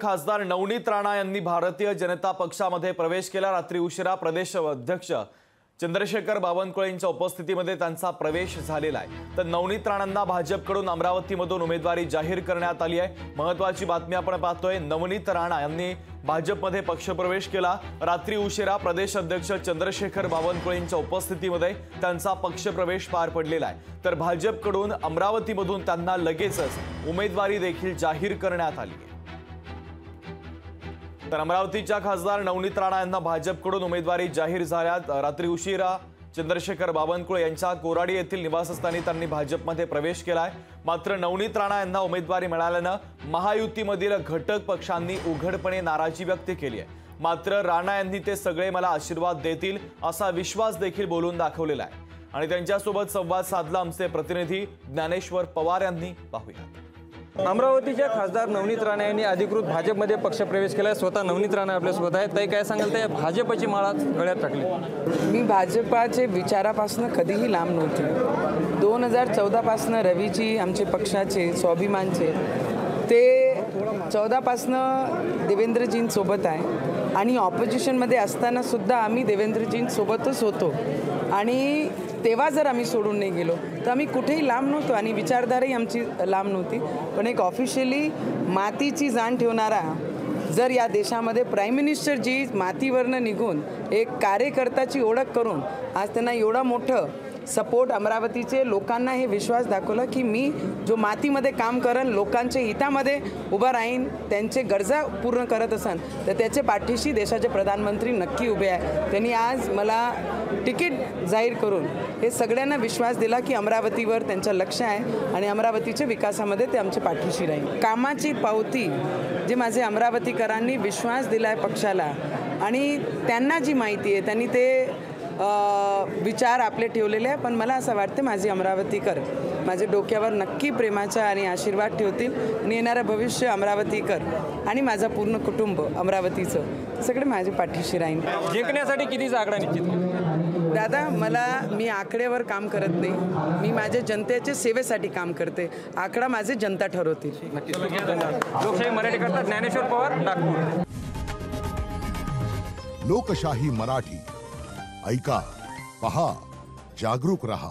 खासदार नवनीत राणा यांनी भारतीय जनता पक्षामध्ये प्रवेश केला। रात्री उशिरा प्रदेश अध्यक्ष चंद्रशेखर बावनकुळे यांच्या उपस्थितीमध्ये त्यांचा प्रवेश झालेला आहे। तर नवनीत राणांना भाजपकडून अमरावतीमधून उमेदवारी जाहीर करण्यात आली आहे। महत्त्वाची बातमी आपण पाहतोय, नवनीत राणा यांनी भाजपमध्ये पक्षप्रवेश केला। रात्री उशिरा प्रदेश अध्यक्ष चंद्रशेखर बावनकुळे यांच्या उपस्थितीमध्ये त्यांचा पक्षप्रवेश पार पडलेला आहे। तर भाजपकडून अमरावतीमधून त्यांना लगेचच उमेदवारी देखील जाहीर करण्यात आली आहे। तर अमरावतीच्या खासदार नवनीत राणा यांना भाजपकडून उमेदवारी जाहीर झाल्यात। रात्री उशिरा चंद्रशेखर बावनकुळे यांच्या कोराडी येथील निवासस्थानी त्यांनी भाजपमध्ये प्रवेश केलाय। मात्र नवनीत राणा यांना उमेदवारी मिळाल्यानं महायुतीमधील घटक पक्षांनी उघडपणे नाराजी व्यक्त केली आहे। मात्र राणा यांनी ते सगळे मला आशीर्वाद देतील असा विश्वास देखील बोलून दाखवलेला आहे आणि त्यांच्यासोबत संवाद साधला आमचे प्रतिनिधी ज्ञानेश्वर पवार यांनी। पाहूया। अमरावतीच्या खासदार नवनीत राणा यांनी अधिकृत भाजपमध्ये पक्षप्रवेश केला। स्वतः नवनीत राणा आपल्यासोबत आहेत। ताई, काय सांगाल? ते भाजपची माळा गळ्यात टाकली। मी भाजपाचे विचारापासून कधीही लांब नव्हते। 2014 पासून रवीजी आमचे पक्षाचे स्वाभिमानचे ते 14 पासून देवेंद्रजींसोबत आहे आणि ऑपोजिशनमध्ये असताना सुद्धा आम्ही देवेंद्रजींसोबतच होतो आणि तेव्हा जर आम्ही सोडून नाही गेलो तर आम्ही कुठेही लांब नव्हतो आणि विचारधाराही आमची लांब नव्हती। पण एक ऑफिशियली मातीची जाण ठेवणारा जर या देशामध्ये प्राईम मिनिस्टर जी मातीवरनं निघून एक कार्यकर्त्याची ओळख करून आज त्यांना एवढं मोठं सपोर्ट अमरावतीचे लोकांना हे विश्वास दाखवला की मी जो मातीमध्ये काम करेन, लोकांच्या हितामध्ये उभा राहीन, त्यांचे गरजा पूर्ण करत असन तर त्याचे पाठीशी देशाचे प्रधानमंत्री नक्की उभे आहे। त्यांनी आज मला तिकीट जाहीर करून हे सगळ्यांना विश्वास दिला की अमरावतीवर त्यांचं लक्ष आहे आणि अमरावतीच्या विकासामध्ये ते आमच्या पाठीशी राहील। कामाची पावती जे माझे अमरावतीकरांनी विश्वास दिला आहे पक्षाला आणि त्यांना जी माहिती आहे त्यांनी ते विचार आपले ठेवलेले आहे। पण मला असं वाटतं माझी अमरावतीकर माझ्या डोक्यावर नक्की प्रेमाचा आणि आशीर्वाद ठेवतील आणि येणारं भविष्य अमरावतीकर आणि माझा पूर्ण कुटुंब अमरावतीचं सगळे माझ्या पाठीशी राहील। जिंकण्यासाठी कितीचा आकडा निश्चित? दादा, मी आकड्यावर काम करत नाही, मी माझ्या जनतेच्या सेवेसाठी काम करते। आकडा माझे जनता ठरवतील। लोकशाही मराठी करता ज्ञानेश्वर पवार, नागपूर। लोकशाही मराठी ऐका, पहा, जागरूक रहा।